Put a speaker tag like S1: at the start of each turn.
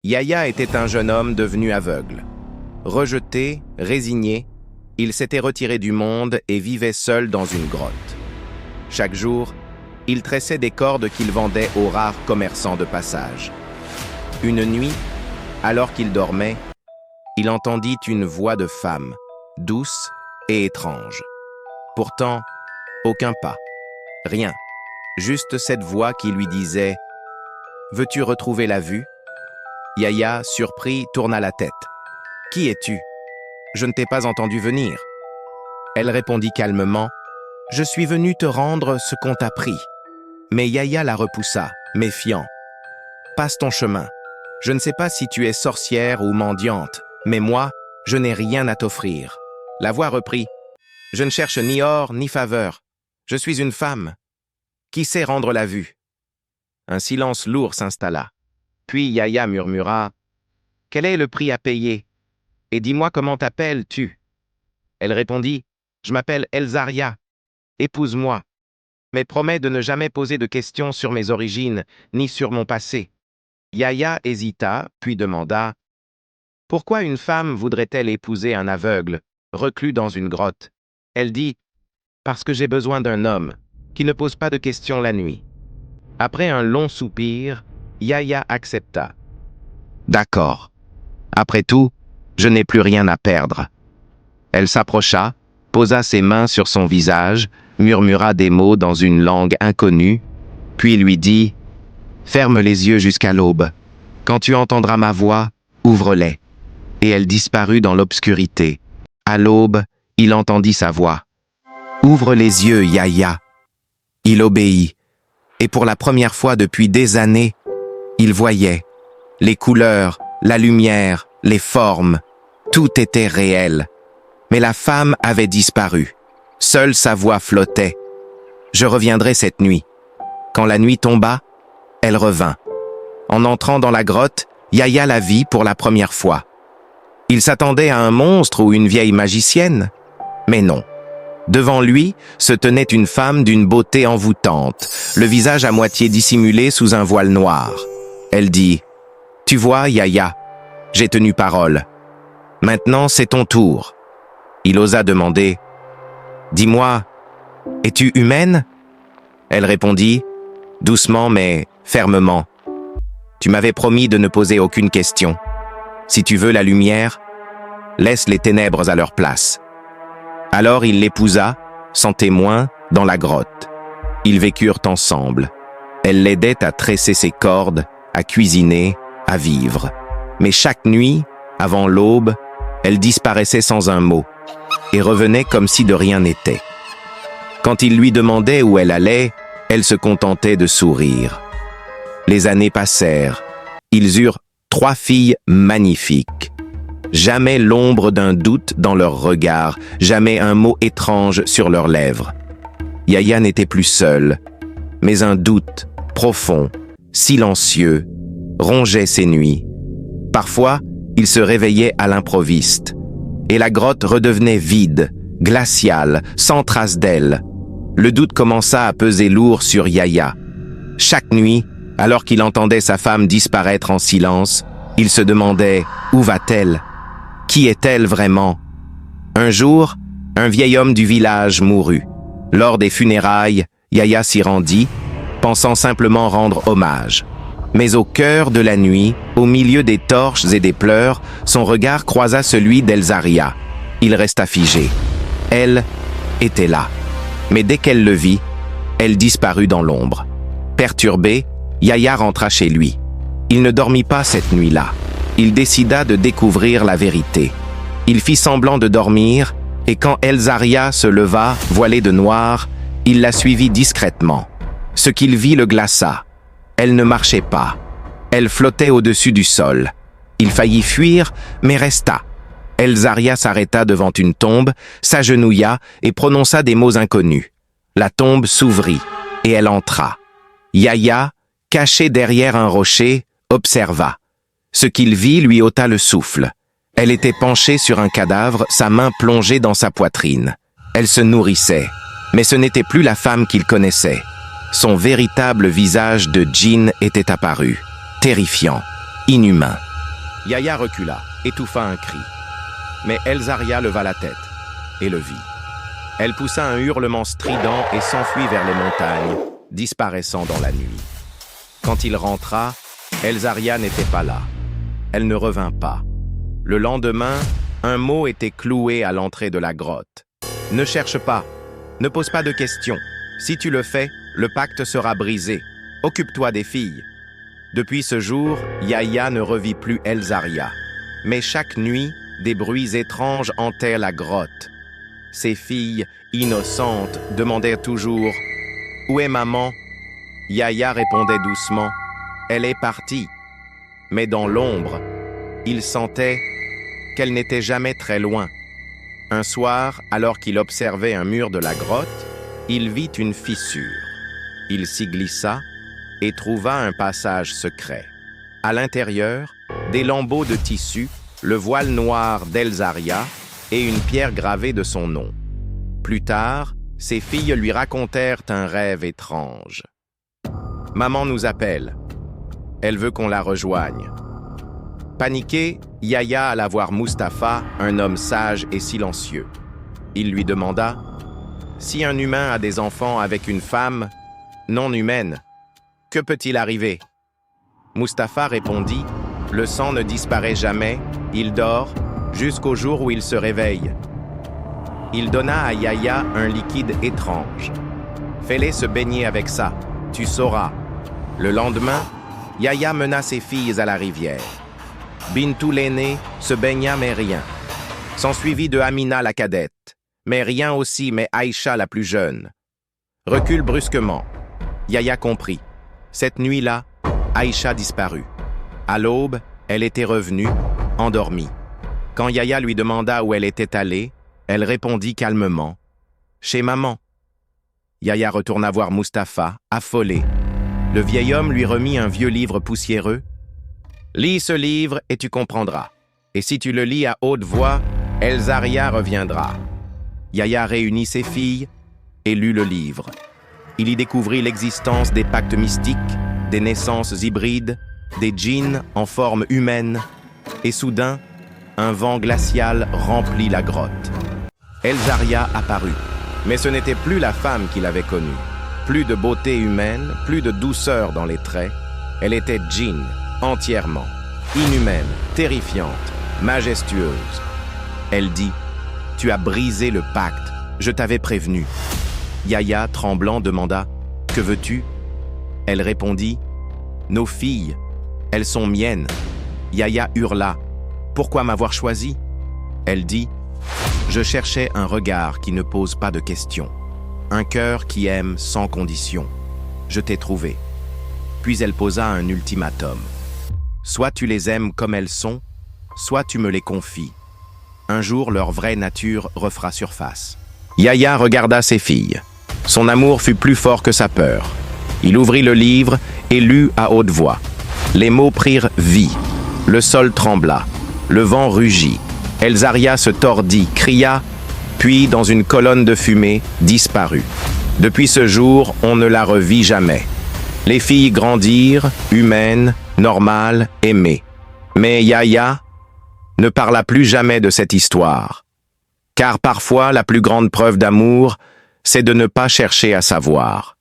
S1: Yahya était un jeune homme devenu aveugle. Rejeté, résigné, il s'était retiré du monde et vivait seul dans une grotte. Chaque jour, il tressait des cordes qu'il vendait aux rares commerçants de passage. Une nuit, alors qu'il dormait, il entendit une voix de femme, douce et étrange. Pourtant, aucun pas, rien, juste cette voix qui lui disait « Veux-tu retrouver la vue ?» Yahya, surpris, tourna la tête. « Qui es-tu ? Je ne t'ai pas entendu venir. » Elle répondit calmement « Je suis venu te rendre ce qu'on t'a pris. » Mais Yahya la repoussa, méfiant. « Passe ton chemin. Je ne sais pas si tu es sorcière ou mendiante, mais moi, je n'ai rien à t'offrir. » La voix reprit « Je ne cherche ni or ni faveur. Je suis une femme. Qui sait rendre la vue ?» Un silence lourd s'installa. Puis Yahya murmura « Quel est le prix à payer ? Et dis-moi comment t'appelles-tu » Elle répondit « Je m'appelle Elzaria. Épouse-moi. Mais promets de ne jamais poser de questions sur mes origines, ni sur mon passé. » Yahya hésita, puis demanda « Pourquoi une femme voudrait-elle épouser un aveugle, reclus dans une grotte ?» Elle dit « Parce que j'ai besoin d'un homme, qui ne pose pas de questions la nuit. » Après un long soupir, Yahya accepta. « D'accord. Après tout, je n'ai plus rien à perdre. » Elle s'approcha, posa ses mains sur son visage, murmura des mots dans une langue inconnue, puis lui dit « Ferme les yeux jusqu'à l'aube. Quand tu entendras ma voix, ouvre-les. » Et elle disparut dans l'obscurité. À l'aube, il entendit sa voix. « Ouvre les yeux, Yahya. » Il obéit, et pour la première fois depuis des années, il voyait les couleurs, la lumière, les formes, tout était réel. Mais la femme avait disparu. Seule sa voix flottait. « Je reviendrai cette nuit. » Quand la nuit tomba, elle revint. En entrant dans la grotte, Yahya la vit pour la première fois. Il s'attendait à un monstre ou une vieille magicienne, mais non. Devant lui se tenait une femme d'une beauté envoûtante, le visage à moitié dissimulé sous un voile noir. Elle dit « Tu vois, Yahya, j'ai tenu parole. Maintenant, c'est ton tour. » Il osa demander « Dis-moi, es-tu humaine ?» Elle répondit, doucement mais fermement « Tu m'avais promis de ne poser aucune question. Si tu veux la lumière, laisse les ténèbres à leur place. » Alors il l'épousa, sans témoin, dans la grotte. Ils vécurent ensemble. Elle l'aidait à tresser ses cordes, à cuisiner, à vivre. Mais chaque nuit, avant l'aube, elle disparaissait sans un mot et revenait comme si de rien n'était. Quand il lui demandait où elle allait, elle se contentait de sourire. Les années passèrent. Ils eurent 3 filles magnifiques. Jamais l'ombre d'un doute dans leurs regards, jamais un mot étrange sur leurs lèvres. Yahya n'était plus seul, mais un doute profond, silencieux, rongeait ses nuits. Parfois, il se réveillait à l'improviste, et la grotte redevenait vide, glaciale, sans trace d'elle. Le doute commença à peser lourd sur Yahya. Chaque nuit, alors qu'il entendait sa femme disparaître en silence, il se demandait « Où va-t-elle ? Qui est-elle vraiment ?» Un jour, un vieil homme du village mourut. Lors des funérailles, Yahya s'y rendit, pensant simplement rendre hommage. Mais au cœur de la nuit, au milieu des torches et des pleurs, son regard croisa celui d'Elzaria. Il resta figé. Elle était là. Mais dès qu'elle le vit, elle disparut dans l'ombre. Perturbé, Yahya rentra chez lui. Il ne dormit pas cette nuit-là. Il décida de découvrir la vérité. Il fit semblant de dormir, et quand Elzaria se leva, voilée de noir, il la suivit discrètement. Ce qu'il vit le glaça. Elle ne marchait pas. Elle flottait au-dessus du sol. Il faillit fuir, mais resta. Elzaria s'arrêta devant une tombe, s'agenouilla et prononça des mots inconnus. La tombe s'ouvrit, et elle entra. Yahya, caché derrière un rocher, observa. Ce qu'il vit lui ôta le souffle. Elle était penchée sur un cadavre, sa main plongée dans sa poitrine. Elle se nourrissait, mais ce n'était plus la femme qu'il connaissait. Son véritable visage de djinn était apparu, terrifiant, inhumain. Yahya recula, étouffa un cri. Mais Elzaria leva la tête et le vit. Elle poussa un hurlement strident et s'enfuit vers les montagnes, disparaissant dans la nuit. Quand il rentra, Elzaria n'était pas là. Elle ne revint pas. Le lendemain, un mot était cloué à l'entrée de la grotte. « Ne cherche pas, ne pose pas de questions. Si tu le fais, le pacte sera brisé. Occupe-toi des filles. » Depuis ce jour, Yahya ne revit plus Elzaria. Mais chaque nuit, des bruits étranges hantaient la grotte. Ses filles, innocentes, demandèrent toujours « Où est maman ?» Yahya répondait doucement « Elle est partie. » Mais dans l'ombre, il sentait qu'elle n'était jamais très loin. Un soir, alors qu'il observait un mur de la grotte, il vit une fissure. Il s'y glissa et trouva un passage secret. À l'intérieur, des lambeaux de tissu, le voile noir d'Elzaria et une pierre gravée de son nom. Plus tard, ses filles lui racontèrent un rêve étrange. « Maman nous appelle. Elle veut qu'on la rejoigne. » Paniqué, Yahya alla voir Mustapha, un homme sage et silencieux. Il lui demanda « Si un humain a des enfants avec une femme non humaine, que peut-il arriver ?» Mustapha répondit « Le sang ne disparaît jamais, il dort, jusqu'au jour où il se réveille. » Il donna à Yahya un liquide étrange. « Fais-les se baigner avec ça, tu sauras. » Le lendemain, Yahya mena ses filles à la rivière. Bintou l'aînée se baigna mais rien. S'ensuivit de Amina la cadette, mais rien aussi mais Aïcha la plus jeune. Recule brusquement. Yahya comprit. Cette nuit-là, Aïcha disparut. À l'aube, elle était revenue, endormie. Quand Yahya lui demanda où elle était allée, elle répondit calmement « Chez maman ». Yahya retourna voir Mustapha, affolé. Le vieil homme lui remit un vieux livre poussiéreux. « Lis ce livre et tu comprendras. Et si tu le lis à haute voix, Elzaria reviendra. » Yahya réunit ses filles et lut le livre. Il y découvrit l'existence des pactes mystiques, des naissances hybrides, des djinns en forme humaine, et soudain, un vent glacial remplit la grotte. Elzaria apparut, mais ce n'était plus la femme qu'il avait connue. Plus de beauté humaine, plus de douceur dans les traits. Elle était djinn, entièrement, inhumaine, terrifiante, majestueuse. Elle dit « Tu as brisé le pacte, je t'avais prévenu. » Yahya, tremblant, demanda « Que veux-tu » Elle répondit « Nos filles, elles sont miennes. » Yahya hurla « Pourquoi m'avoir choisi ?» Elle dit « Je cherchais un regard qui ne pose pas de questions, un cœur qui aime sans condition. Je t'ai trouvé. » Puis elle posa un ultimatum. « Soit tu les aimes comme elles sont, soit tu me les confies. Un jour, leur vraie nature refera surface. » Yahya regarda ses filles. Son amour fut plus fort que sa peur. Il ouvrit le livre et lut à haute voix. Les mots prirent vie. Le sol trembla. Le vent rugit. Elzaria se tordit, cria, puis, dans une colonne de fumée, disparut. Depuis ce jour, on ne la revit jamais. Les filles grandirent, humaines, normales, aimées. Mais Yahya ne parla plus jamais de cette histoire. Car parfois, la plus grande preuve d'amour, c'est de ne pas chercher à savoir.